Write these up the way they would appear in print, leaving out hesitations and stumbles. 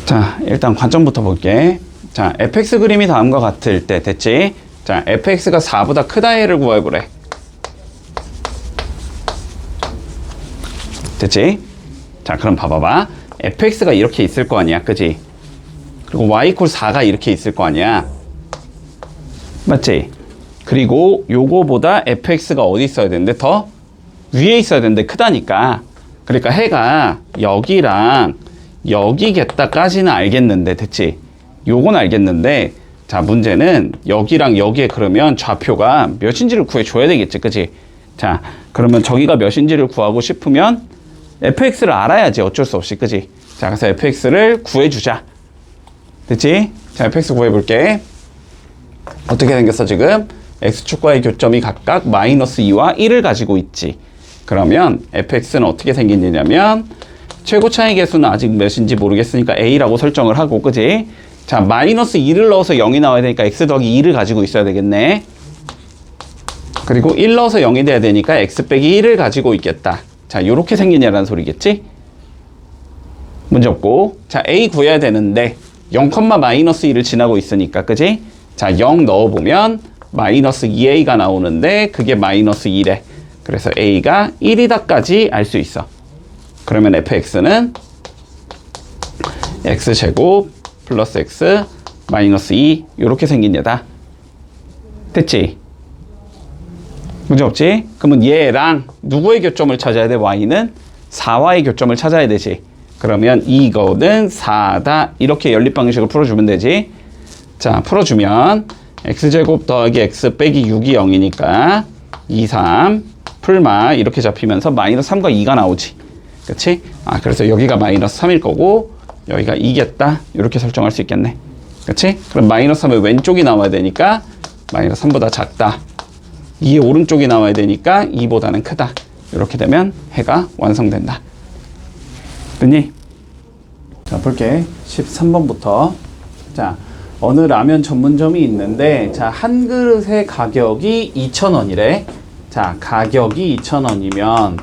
자, 일단 관점부터 볼게. 자, fx 그림이 다음과 같을 때 됐지? 자, fx가 4보다 크다를 구해보래. 됐지? 자, 그럼 봐봐봐. fx가 이렇게 있을 거 아니야, 그지? 그리고 y 이퀄 4가 이렇게 있을 거 아니야, 맞지? 그리고 요거보다 fx가 어디 있어야 되는데? 더 위에 있어야 되는데 크다니까. 그러니까 해가 여기랑 여기겠다까지는 알겠는데, 됐지? 요건 알겠는데, 자, 문제는 여기랑 여기에 그러면 좌표가 몇인지를 구해줘야 되겠지, 그치? 자, 그러면 저기가 몇인지를 구하고 싶으면 fx를 알아야지, 어쩔 수 없이, 그치? 자, 그래서 fx를 구해주자. 됐지? 자, fx 구해볼게. 어떻게 생겼어, 지금? x축과의 교점이 각각 마이너스 2와 1을 가지고 있지. 그러면 fx는 어떻게 생기냐면 최고 차이 계수는 아직 몇인지 모르겠으니까 a라고 설정을 하고, 그지? 자, 마이너스 2를 넣어서 0이 나와야 되니까 x 더하기 2를 가지고 있어야 되겠네. 그리고 1 넣어서 0이 돼야 되니까 x 빼기 1을 가지고 있겠다. 자, 요렇게 생기냐라는 소리겠지? 문제 없고. 자, a 구해야 되는데 0, 마이너스 2를 지나고 있으니까, 그지? 자, 0 넣어보면 마이너스 2a가 나오는데 그게 마이너스 2래. 그래서 a가 1이다까지 알 수 있어. 그러면 fx는 x제곱 플러스 x 마이너스 2 요렇게 생긴 얘다. 됐지? 문제 없지? 그러면 얘랑 누구의 교점을 찾아야 돼? y는 4와의 교점을 찾아야 되지. 그러면 이거는 4다. 이렇게 연립방식을 풀어주면 되지. 자, 풀어주면 x제곱 더하기 x 빼기 6이 0이니까 2, 3 풀마 이렇게 잡히면서 마이너스 3과 2가 나오지. 그치? 아, 그래서 여기가 마이너스 3일 거고 여기가 2겠다. 이렇게 설정할 수 있겠네. 그치? 그럼 마이너스 3의 왼쪽이 나와야 되니까 마이너스 3보다 작다. 2의 오른쪽이 나와야 되니까 2보다는 크다. 이렇게 되면 해가 완성된다. 됐니? 자, 볼게. 13번부터. 자, 어느 라면 전문점이 있는데, 자, 한 그릇의 가격이 2,000원이래. 자, 가격이 2,000원이면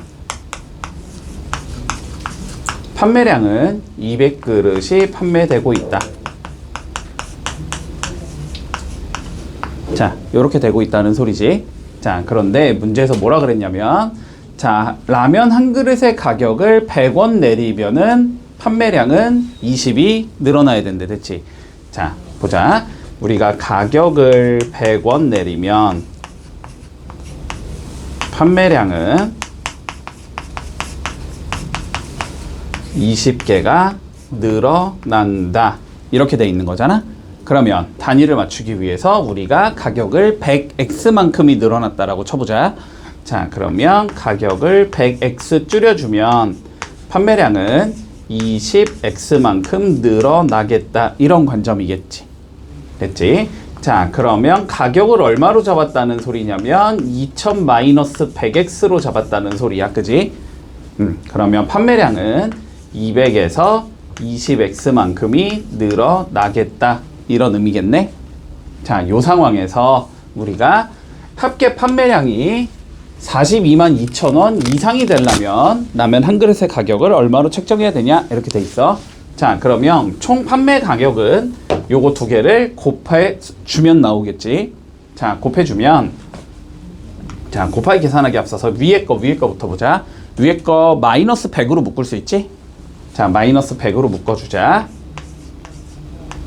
판매량은 200그릇이 판매되고 있다. 자, 요렇게 되고 있다는 소리지. 자, 그런데 문제에서 뭐라 그랬냐면, 자, 라면 한 그릇의 가격을 100원 내리면은 판매량은 20이 늘어나야 된대. 됐지? 자, 보자. 우리가 가격을 100원 내리면 판매량은 20개가 늘어난다. 이렇게 돼 있는 거잖아. 그러면 단위를 맞추기 위해서 우리가 가격을 100x만큼이 늘어났다라고 쳐보자. 자, 그러면 가격을 100x 줄여주면 판매량은 20x만큼 늘어나겠다. 이런 관점이겠지. 됐지? 자, 그러면 가격을 얼마로 잡았다는 소리냐면 2000 마이너스 100x로 잡았다는 소리야. 그지? 그러면 판매량은 200에서 20x만큼이 늘어나겠다. 이런 의미겠네. 자, 요 상황에서 우리가 합계 판매량이 42만 2천원 이상이 되려면 라면 한 그릇의 가격을 얼마로 책정해야 되냐? 이렇게 돼 있어. 자, 그러면 총 판매 가격은 요거 두 개를 곱해주면 나오겠지. 자, 곱해주면, 자, 곱하기 계산하기 앞서서 위에 거부터 보자. 위에 거 마이너스 100으로 묶을 수 있지? 자, 마이너스 100으로 묶어주자.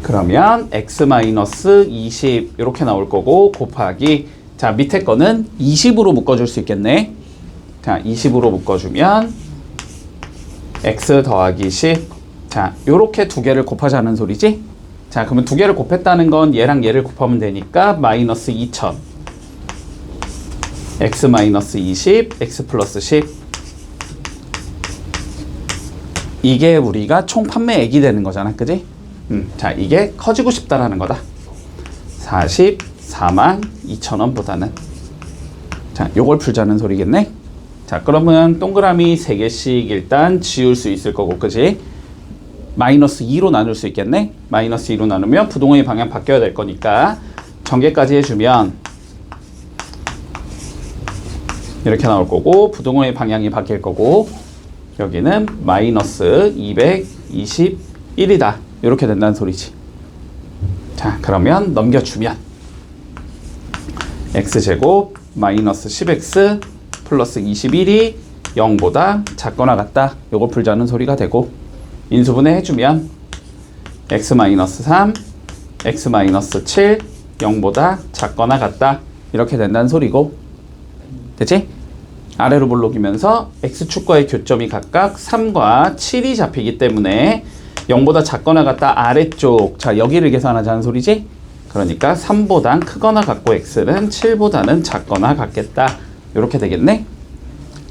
그러면 x 마이너스 20 이렇게 나올 거고, 곱하기, 자, 밑에 거는 20으로 묶어줄 수 있겠네. 자, 20으로 묶어주면 x 더하기 10. 자, 요렇게 두 개를 곱하자는 소리지? 자, 그러면 두 개를 곱했다는 건 얘랑 얘를 곱하면 되니까 마이너스 2000 x 마이너스 20 x 플러스 10. 이게 우리가 총 판매액이 되는 거잖아, 그지? 자, 이게 커지고 싶다라는 거다. 44만 2천원보다는. 자, 요걸 풀자는 소리겠네. 자, 그러면 동그라미 3개씩 일단 지울 수 있을 거고, 그지? 마이너스 2로 나눌 수 있겠네. 마이너스 2로 나누면 부동의 방향 바뀌어야 될 거니까 전개까지 해주면 이렇게 나올 거고, 부동의 방향이 바뀔 거고, 여기는 마이너스 221이다. 이렇게 된다는 소리지. 자, 그러면 넘겨주면 x제곱 마이너스 10x 플러스 21이 0보다 작거나 같다. 요거 풀자는 소리가 되고, 인수분해 해주면 x-3, x-7 0보다 작거나 같다. 이렇게 된다는 소리고, 됐지? 아래로 볼록이면서 x축과의 교점이 각각 3과 7이 잡히기 때문에 0보다 작거나 같다 아래쪽, 자 여기를 계산하자는 소리지? 그러니까 3보단 크거나 같고 x는 7보다는 작거나 같겠다. 이렇게 되겠네?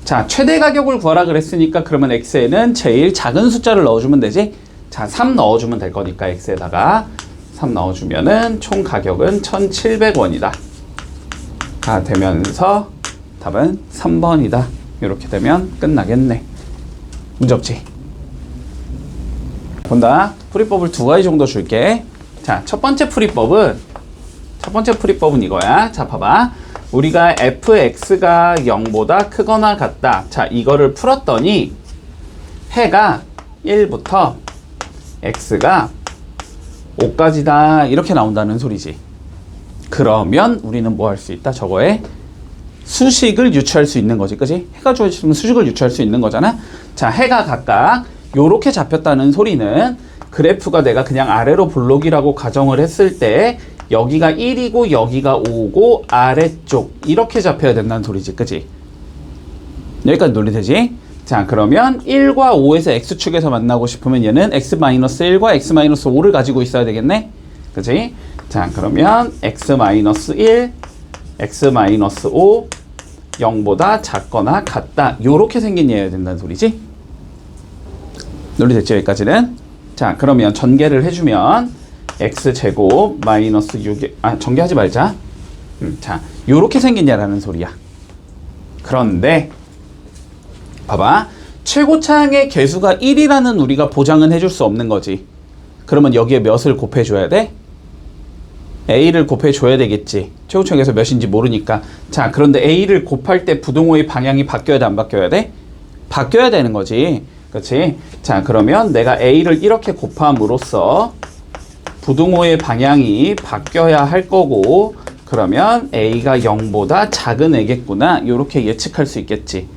자, 최대 가격을 구하라 그랬으니까 그러면 x에는 제일 작은 숫자를 넣어주면 되지? 자, 3 넣어주면 될 거니까 x에다가 3 넣어주면은 총 가격은 1,700원이다. 가 되면서 답은 3번이다. 이렇게 되면 끝나겠네. 문제 없지? 본다. 풀이법을 2가지 정도 줄게. 자, 첫 번째 풀이법은 이거야. 자, 봐봐. 우리가 fx가 0보다 크거나 같다. 자, 이거를 풀었더니 해가 1부터 x가 5까지다. 이렇게 나온다는 소리지. 그러면 우리는 뭐 할 수 있다? 저거에 수식을 유추할 수 있는 거지. 그지? 해가 주어지면 수식을 유추할 수 있는 거잖아. 자, 해가 각각 요렇게 잡혔다는 소리는 그래프가 내가 그냥 아래로 볼록이라고 가정을 했을 때 여기가 1이고 여기가 5고 아래쪽 이렇게 잡혀야 된다는 소리지. 그지? 여기까지 논리되지? 자, 그러면 1과 5에서 x축에서 만나고 싶으면 얘는 x-1과 x-5를 가지고 있어야 되겠네? 그지? 자, 그러면 x-1, x-5, 0보다 작거나 같다. 요렇게 생긴 얘여야 된다는 소리지? 논리됐죠? 여기까지는? 자, 그러면 전개를 해주면 x제곱 마이너스 6에 전개하지 말자. 자, 요렇게 생긴 얘라는 소리야. 그런데 봐봐. 최고차항의 개수가 1이라는 우리가 보장은 해줄 수 없는 거지. 그러면 여기에 몇을 곱해줘야 돼? a를 곱해줘야 되겠지. 최고차항에서 몇인지 모르니까. 자, 그런데 a를 곱할 때 부등호의 방향이 바뀌어야 돼? 안 바뀌어야 돼? 바뀌어야 되는 거지. 그렇지? 자, 그러면 내가 a를 이렇게 곱함으로써 부등호의 방향이 바뀌어야 할 거고, 그러면 a가 0보다 작은 애겠구나. 이렇게 예측할 수 있겠지.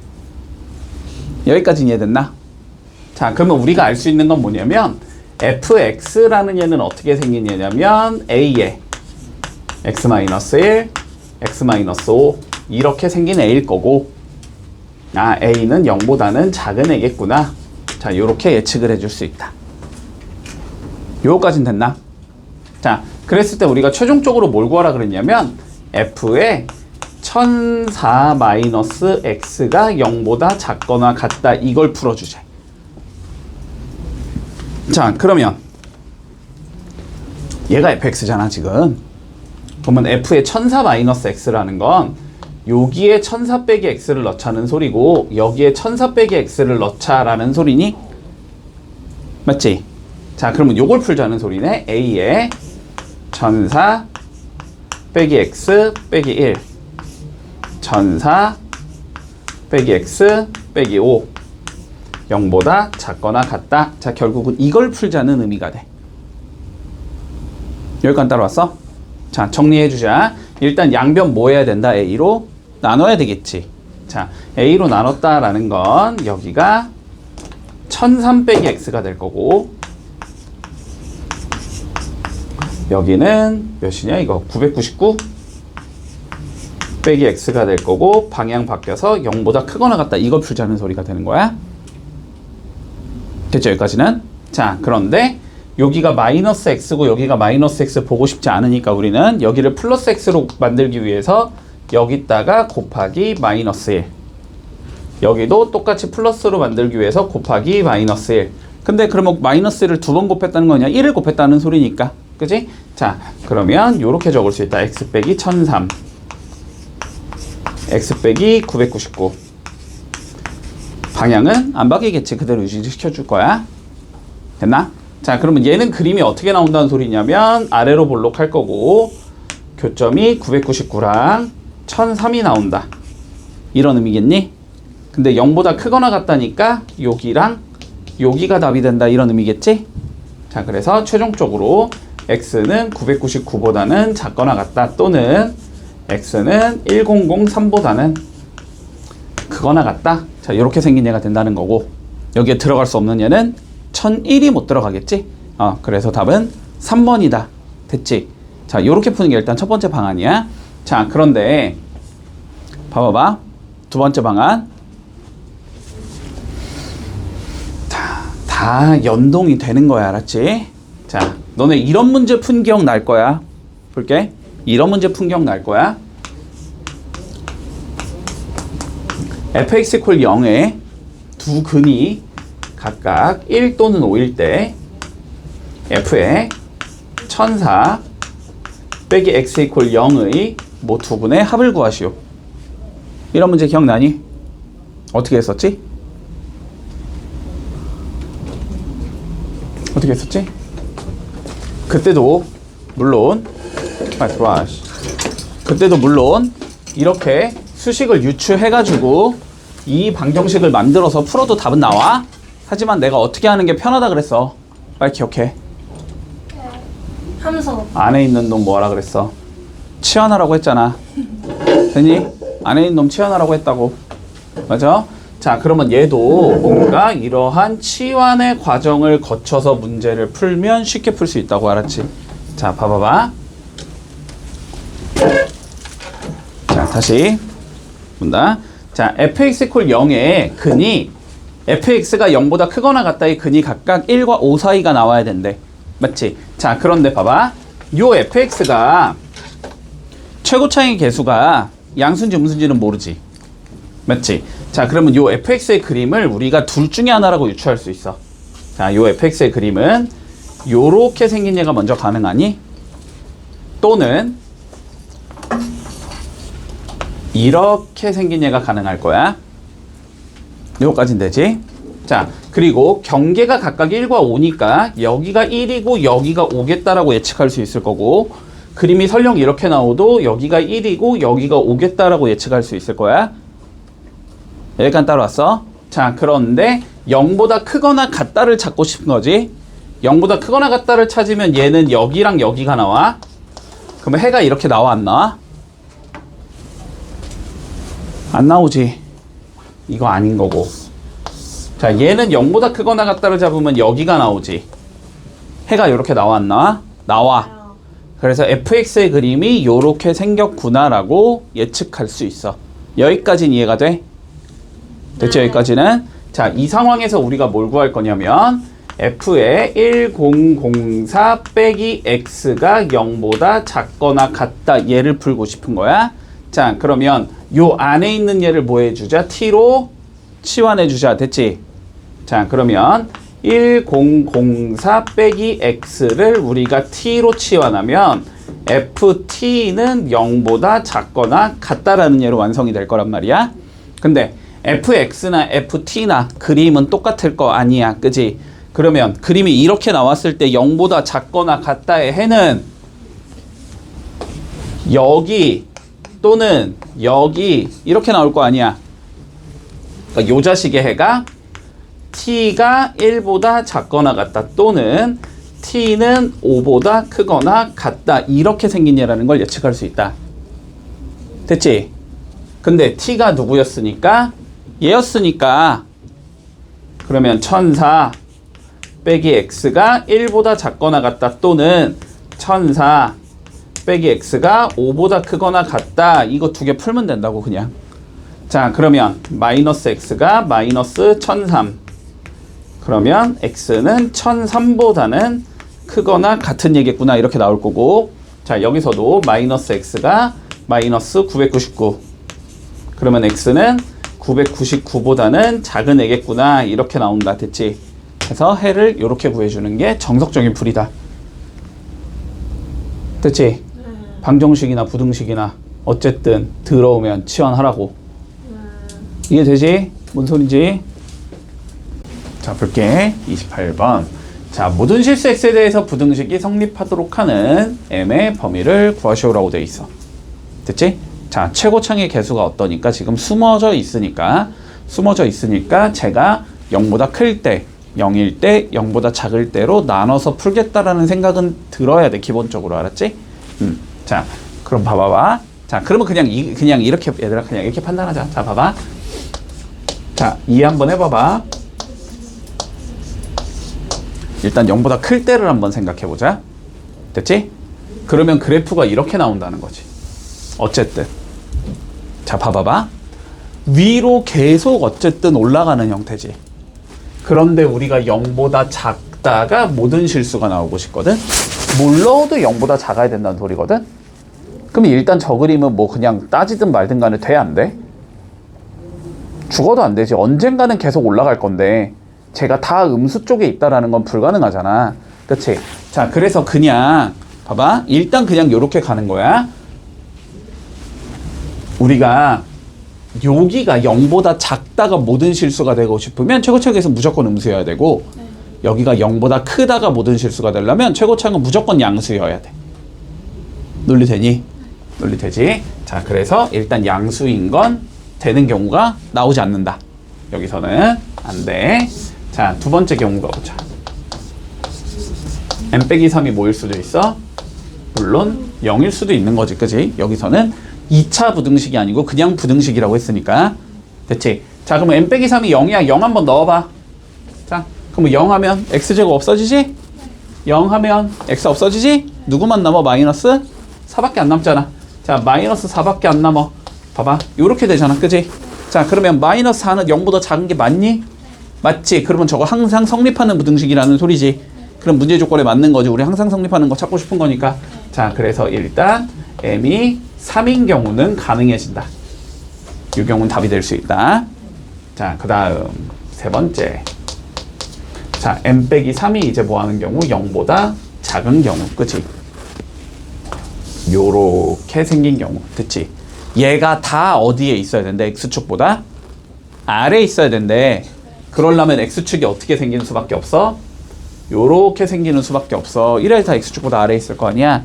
여기까지 이해됐나? 자, 그러면 우리가 알 수 있는 건 뭐냐면 fx라는 얘는 어떻게 생긴 얘냐면 a에 x-1, x-5 이렇게 생긴 a일 거고, 아, a는 0보다는 작은 애겠구나. 자, 요렇게 예측을 해줄 수 있다. 요거까진 됐나? 자, 그랬을 때 우리가 최종적으로 뭘 구하라 그랬냐면 f의 1004-x가 0보다 작거나 같다. 이걸 풀어주자. 자, 그러면 얘가 fx잖아 지금. 그러면 f의 1004-x라는 건 여기에 1004 빼기 x를 넣자는 소리고 여기에 1004 빼기 x를 넣자라는 소리니? 맞지? 자, 그러면 요걸 풀자는 소리네. a에 1004 빼기 x 빼기 1 1004 빼기 x 빼기 5 0보다 작거나 같다. 자, 결국은 이걸 풀자는 의미가 돼. 여기까지 따라왔어? 자, 정리해주자. 일단 양변 뭐 해야 된다? a로 나눠야 되겠지. 자, a로 나눴다라는 건 여기가 1003 빼기 x가 될 거고 여기는 몇이냐 이거 999 빼기 x가 될 거고 방향 바뀌어서 0보다 크거나 같다. 이걸 풀자는 소리가 되는 거야. 됐죠? 여기까지는? 자, 그런데 여기가 마이너스 x고 여기가 마이너스 x 보고 싶지 않으니까 우리는 여기를 플러스 x로 만들기 위해서 여기다가 곱하기 마이너스 1 여기도 똑같이 플러스로 만들기 위해서 곱하기 마이너스 1 근데 그러면 마이너스 1을 두 번 곱했다는 거냐? 1을 곱했다는 소리니까. 그지? 자, 그러면 요렇게 적을 수 있다. x 빼기 1003 x 빼기 999 방향은 안 바뀌겠지. 그대로 유지시켜 줄 거야. 됐나? 자, 그러면 얘는 그림이 어떻게 나온다는 소리냐면 아래로 볼록할 거고 교점이 999랑 1003이 나온다. 이런 의미겠니? 근데 0보다 크거나 같다니까 여기랑 여기가 답이 된다. 이런 의미겠지? 자, 그래서 최종적으로 x는 999보다는 작거나 같다 또는 x는 1003보다는 크거나 같다. 자, 이렇게 생긴 얘가 된다는 거고, 여기에 들어갈 수 없는 얘는 1001이 못 들어가겠지? 그래서 답은 3번이다. 됐지? 자, 이렇게 푸는 게 일단 첫 번째 방안이야. 자, 그런데 봐봐봐. 두 번째 방안. 다 연동이 되는 거야. 알았지? 자, 너네 이런 문제 푼 기억 날 거야. 볼게. 이런 문제 푼 기억 날 거야. fx = 0에 두 근이 각각 1 또는 5일 때 f의 1004 빼기 x = 0의 뭐 두 분의 합을 구하시오. 이런 문제 기억나니? 어떻게 했었지? 어떻게 했었지? 그때도 물론 들어와. 그때도 물론 이렇게 수식을 유추해가지고 이 방정식을 만들어서 풀어도 답은 나와. 하지만 내가 어떻게 하는 게 편하다 그랬어. 빨리 기억해. 함수. 안에 있는 놈 뭐하라 그랬어? 치환하라고 했잖아. 됐니? 안에 있는 놈 치환하라고 했다고. 맞아? 자, 그러면 얘도 뭔가 이러한 치환의 과정을 거쳐서 문제를 풀면 쉽게 풀 수 있다고. 알았지? 자, 봐봐봐. 자, 다시 본다. 자, fx = 0의 근이 fx가 0보다 크거나 같다의 근이 각각 1과 5 사이가 나와야 된대. 맞지? 자, 그런데 봐봐. 요 fx가 최고차의 개수가 양수인지 음수인지는 모르지. 맞지? 자, 그러면 요 fx의 그림을 우리가 둘 중에 하나라고 유추할 수 있어. 자, 요 fx의 그림은 요렇게 생긴 얘가 먼저 가능하니? 또는 이렇게 생긴 얘가 가능할 거야. 요거까진 되지? 자, 그리고 경계가 각각 1과 5니까 여기가 1이고 여기가 5겠다라고 예측할 수 있을 거고, 그림이 설령 이렇게 나오도 여기가 1이고 여기가 5겠다라고 예측할 수 있을 거야. 여기까지 따라왔어. 자, 그런데 0보다 크거나 같다를 찾고 싶은 거지. 0보다 크거나 같다를 찾으면 얘는 여기랑 여기가 나와. 그러면 해가 이렇게 나와, 안 나와? 안 나오지. 이거 아닌 거고. 자, 얘는 0보다 크거나 같다를 잡으면 여기가 나오지. 해가 이렇게 나와, 안 나와? 나와. 그래서 fx의 그림이 요렇게 생겼구나라고 예측할 수 있어. 여기까지는 이해가 돼? 됐죠? 여기까지는. 자, 이 상황에서 우리가 뭘 구할 거냐면 f의 1004 빼기 x가 0보다 작거나 같다, 얘를 풀고 싶은 거야. 자, 그러면 요 안에 있는 얘를 뭐 해주자? t로 치환해주자. 됐지? 자, 그러면 1004 빼기 x를 우리가 t로 치환하면 ft는 0보다 작거나 같다라는 예로 완성이 될 거란 말이야. 근데 fx나 ft나 그림은 똑같을 거 아니야. 그지? 그러면 그림이 이렇게 나왔을 때 0보다 작거나 같다의 해는 여기 또는 여기 이렇게 나올 거 아니야. 그러니까 요 자식의 해가 t가 1보다 작거나 같다 또는 t는 5보다 크거나 같다, 이렇게 생긴 얘라는 걸 예측할 수 있다. 됐지? 근데 t가 누구였으니까? 얘였으니까 그러면 1004 빼기 x가 1보다 작거나 같다 또는 1004 빼기 x가 5보다 크거나 같다, 이거 두 개 풀면 된다고 그냥. 자, 그러면 마이너스 x가 마이너스 1003, 그러면 x는 1003보다는 크거나 같은 얘기겠구나, 이렇게 나올 거고. 자, 여기서도 마이너스 x가 마이너스 999, 그러면 x는 999보다는 작은 애겠구나, 이렇게 나온다. 됐지? 그래서 해를 이렇게 구해주는 게 정석적인 풀이다. 됐지? 방정식이나 부등식이나 어쨌든 들어오면 치환하라고. 이게 되지? 뭔 소리지? 자, 볼게. 28번. 자, 모든 실수 x에 대해서 부등식이 성립하도록 하는 m의 범위를 구하시오라고 되어 있어. 됐지? 자, 최고창의 개수가 어떠니까 지금 숨어져 있으니까 제가 0보다 클 때 0일 때 0보다 작을 때로 나눠서 풀겠다라는 생각은 들어야 돼. 기본적으로. 알았지? 자, 그럼 봐봐봐. 자, 그러면 그냥 이렇게 얘들아 그냥 이렇게 판단하자. 자, 봐봐. 자, 이해 한번 해봐봐. 일단 0보다 클 때를 한번 생각해보자. 됐지? 그러면 그래프가 이렇게 나온다는 거지. 어쨌든. 자, 봐봐봐. 위로 계속 어쨌든 올라가는 형태지. 그런데 우리가 0보다 작다가 모든 실수가 나오고 싶거든? 뭘 넣어도 0보다 작아야 된다는 소리거든? 그럼 일단 저 그림은 뭐 그냥 따지든 말든 간에 돼, 안 돼? 죽어도 안 되지. 언젠가는 계속 올라갈 건데 제가 다 음수 쪽에 있다라는 건 불가능하잖아. 그치? 자, 그래서 그냥 봐봐. 일단 그냥 요렇게 가는 거야. 우리가 여기가 0보다 작다가 모든 실수가 되고 싶으면 최고차항에서 무조건 음수여야 되고 여기가 0보다 크다가 모든 실수가 되려면 최고차항은 무조건 양수여야 돼. 논리 되니? 논리 되지? 자, 그래서 일단 양수인 건 되는 경우가 나오지 않는다. 여기서는 안 돼. 자, 두 번째 경우가 보자. n-3이 뭐일 수도 있어? 물론 0일 수도 있는 거지, 그지? 여기서는 2차 부등식이 아니고 그냥 부등식이라고 했으니까. 됐지? 자, 그러면 n-3이 0이야. 0 한번 넣어봐. 자, 그러면 0 하면 x제곱 없어지지? 0 하면 x 없어지지? 누구만 남아? 마이너스 4밖에 안 남잖아. 자, 마이너스 4밖에 안 남아. 봐봐. 요렇게 되잖아. 그지? 자, 그러면 마이너스 4는 0보다 작은 게 맞니? 맞지? 그러면 저거 항상 성립하는 부등식이라는 소리지. 그럼 문제 조건에 맞는 거지. 우리 항상 성립하는 거 찾고 싶은 거니까. 자, 그래서 일단 m이 3인 경우는 가능해진다. 이 경우는 답이 될 수 있다. 자, 그 다음 세 번째. 자, m-3이 이제 뭐 하는 경우? 0보다 작은 경우. 그치? 요렇게 생긴 경우. 됐지? 얘가 다 어디에 있어야 된대? x축보다 아래에 있어야 된대. 그러려면 x축이 어떻게 생기는 수밖에 없어? 요렇게 생기는 수밖에 없어. 1회 다 x축보다 아래에 있을 거 아니야?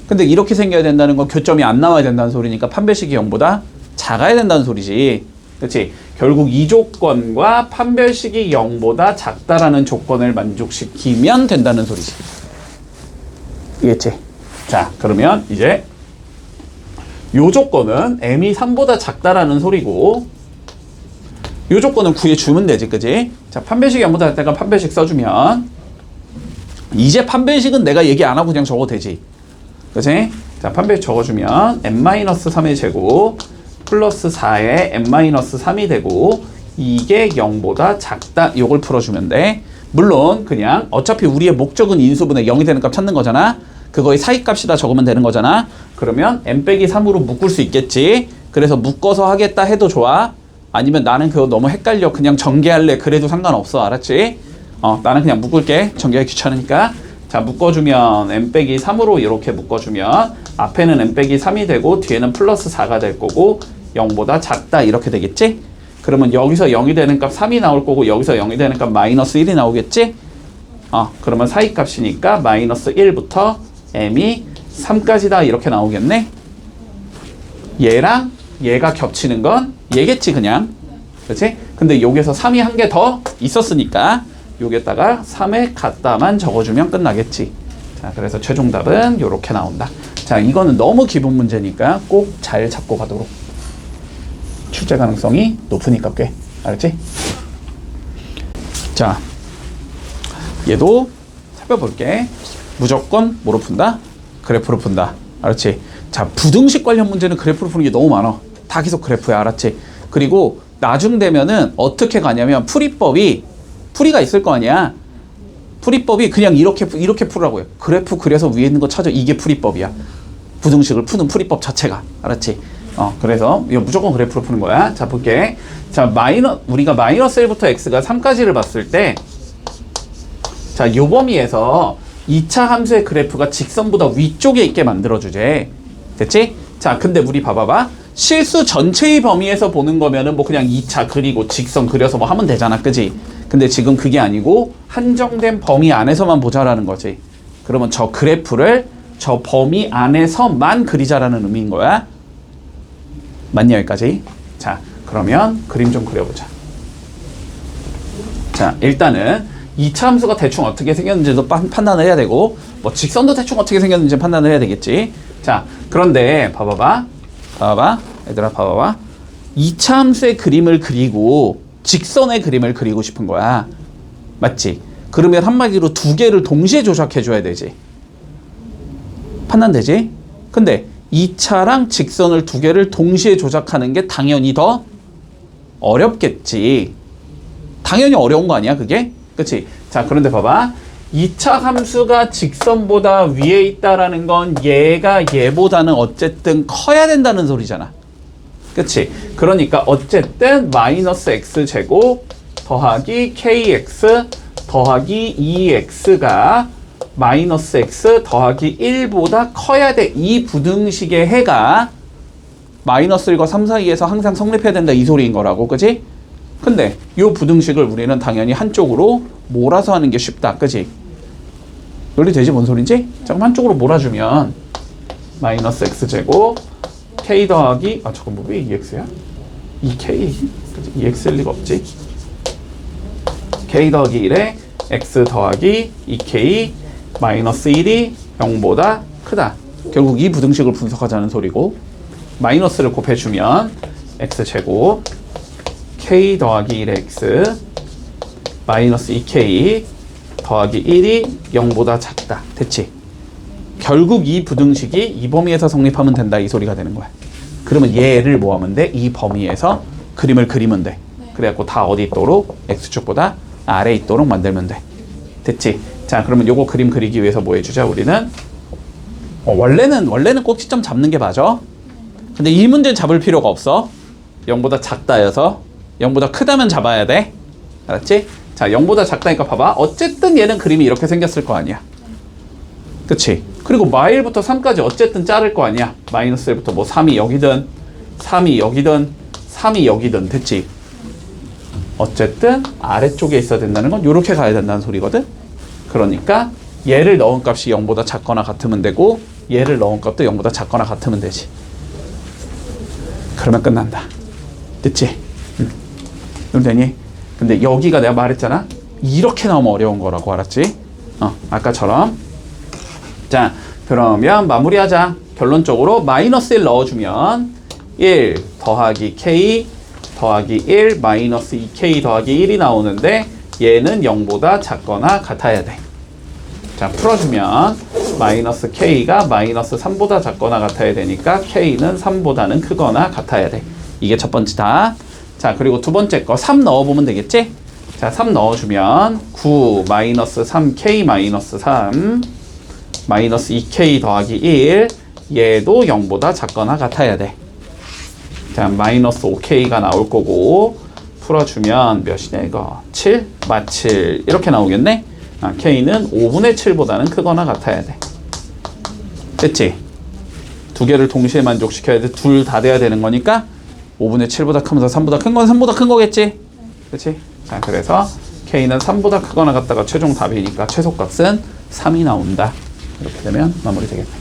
근데 이렇게 생겨야 된다는 건 교점이 안 나와야 된다는 소리니까 판별식이 0보다 작아야 된다는 소리지. 그렇지? 결국 이 조건과 판별식이 0보다 작다라는 조건을 만족시키면 된다는 소리지. 이해했지? 자, 그러면 이제 요 조건은 m이 3보다 작다라는 소리고 요 조건은 구해주면 되지, 그지? 자, 판별식이 0보다 작다가 판별식 써주면 이제 판별식은 내가 얘기 안 하고 그냥 적어도 되지. 그치? 자, 판별식 적어주면 n-3의 제곱 플러스 4에 n-3이 되고 이게 0보다 작다. 요걸 풀어주면 돼. 물론 그냥 어차피 우리의 목적은 인수분해 0이 되는 값 찾는 거잖아. 그거의 사이값이다 적으면 되는 거잖아. 그러면 n-3으로 묶을 수 있겠지. 그래서 묶어서 하겠다 해도 좋아. 아니면 나는 그거 너무 헷갈려 그냥 전개할래. 그래도 상관없어. 알았지? 나는 그냥 묶을게. 전개하기 귀찮으니까. 자, 묶어주면 n-3으로 이렇게 묶어주면 앞에는 n-3이 되고 뒤에는 플러스 4가 될 거고 0보다 작다 이렇게 되겠지? 그러면 여기서 0이 되는 값 3이 나올 거고 여기서 0이 되는 값 마이너스 1이 나오겠지? 그러면 사이값이니까 마이너스 1부터 m이 3까지다 이렇게 나오겠네? 얘랑 얘가 겹치는 건 얘겠지 그냥. 그렇지? 근데 여기서 3이 한 개 더 있었으니까 여기에다가 3의 같다만 적어주면 끝나겠지. 자, 그래서 최종 답은 이렇게 나온다. 자, 이거는 너무 기본 문제니까 꼭 잘 잡고 가도록. 출제 가능성이 높으니까 꽤. 알았지? 자, 얘도 살펴볼게. 무조건 뭐로 푼다? 그래프로 푼다. 알았지? 자, 부등식 관련 문제는 그래프로 푸는 게 너무 많아. 다 계속 그래프야. 알았지? 그리고 나중 되면은 어떻게 가냐면 풀이가 있을 거 아니야. 풀이법이 그냥 이렇게 풀으라고요. 그래프 그래서 위에 있는 거 찾아. 이게 풀이법이야. 부등식을 푸는 풀이법 자체가. 알았지? 그래서 이거 무조건 그래프로 푸는 거야. 자, 볼게. 자, 우리가 마이너스 1부터 x가 3까지를 봤을 때 자, 요 범위에서 2차 함수의 그래프가 직선보다 위쪽에 있게 만들어주제. 됐지? 자, 근데 우리 봐봐봐. 실수 전체의 범위에서 보는 거면은 뭐 그냥 2차 그리고 직선 그려서 뭐 하면 되잖아. 그지? 근데 지금 그게 아니고 한정된 범위 안에서만 보자라는 거지. 그러면 저 그래프를 저 범위 안에서만 그리자라는 의미인 거야. 맞냐 여기까지? 자, 그러면 그림 좀 그려보자. 자, 일단은 2차 함수가 대충 어떻게 생겼는지도 판단을 해야 되고 뭐 직선도 대충 어떻게 생겼는지 판단을 해야 되겠지. 자, 그런데 봐봐봐. 얘들아 봐봐봐. 2차 함수의 그림을 그리고 직선의 그림을 그리고 싶은 거야. 맞지? 그러면 한마디로 두 개를 동시에 조작해 줘야 되지. 판단되지? 근데 2차랑 직선을 두 개를 동시에 조작하는 게 당연히 더 어렵겠지. 당연히 어려운 거 아니야, 그게? 그치? 자, 그런데 봐봐. 2차 함수가 직선보다 위에 있다라는 건 얘가 얘보다는 어쨌든 커야 된다는 소리잖아. 그치? 그러니까 어쨌든 마이너스 x제곱 더하기 kx 더하기 2x가 마이너스 x 더하기 1보다 커야 돼. 이 부등식의 해가 마이너스 1과 3 사이에서 항상 성립해야 된다 이 소리인 거라고. 그치? 근데 이 부등식을 우리는 당연히 한쪽으로 몰아서 하는 게 쉽다. 그치? 논리되지? 뭔 소린지? 자, 그럼 한쪽으로 몰아주면 마이너스 x제곱 k 더하기 잠깐 뭐 왜 2x야? 2k? 그치? 2x일 리가 없지. k 더하기 1에 x 더하기 2k 마이너스 1이 0보다 크다. 결국 이 부등식을 분석하자는 소리고, 마이너스를 곱해주면 x제곱 k 더하기 1의 x 마이너스 2k 더하기 1이 0보다 작다. 됐지? 결국 이 부등식이 이 범위에서 성립하면 된다 이 소리가 되는 거야. 그러면 얘를 뭐 하면 돼? 이 범위에서 그림을 그리면 돼. 그래갖고 다 어디 있도록? x축보다 아래에 있도록 만들면 돼. 됐지? 자, 그러면 요거 그림 그리기 위해서 뭐 해주자 우리는? 원래는 꼭지점 잡는 게 맞아. 근데 이 문제는 잡을 필요가 없어. 0보다 작다여서 0보다 크다면 잡아야 돼. 알았지? 자, 0보다 작다니까 봐봐. 어쨌든 얘는 그림이 이렇게 생겼을 거 아니야. 그치? 그리고 마일부터 3까지 어쨌든 자를 거 아니야. 마이너스 1부터 뭐 3이 여기든 3이 여기든 3이 여기든. 됐지? 어쨌든 아래쪽에 있어야 된다는 건 이렇게 가야 된다는 소리거든. 그러니까 얘를 넣은 값이 0보다 작거나 같으면 되고 얘를 넣은 값도 0보다 작거나 같으면 되지. 그러면 끝난다. 됐지? 그럼 되니? 근데 여기가 내가 말했잖아. 이렇게 나오면 어려운 거라고. 알았지? 아까처럼. 자, 그러면 마무리하자. 결론적으로 마이너스 1 넣어주면 1 더하기 k 더하기 1 마이너스 2k 더하기 1이 나오는데 얘는 0보다 작거나 같아야 돼. 자, 풀어주면 마이너스 k가 마이너스 3보다 작거나 같아야 되니까 k는 3보다는 크거나 같아야 돼. 이게 첫 번째다. 자, 그리고 두 번째 거 3 넣어보면 되겠지? 자, 3 넣어주면 9 마이너스 3k 마이너스 3 마이너스 2k 더하기 1 얘도 0보다 작거나 같아야 돼. 자, 마이너스 5k가 나올 거고 풀어주면 몇이냐 이거? 7? 7 이렇게 나오겠네? k는 5분의 7보다는 크거나 같아야 돼. 됐지? 두 개를 동시에 만족시켜야 돼. 둘 다 돼야 되는 거니까 5분의 7보다 크면서 3보다 큰 건 3보다 큰 거겠지? 그치? 자, 그래서 k는 3보다 크거나 같다가 최종 답이니까 최소값은 3이 나온다. 이렇게 되면 마무리 되겠네.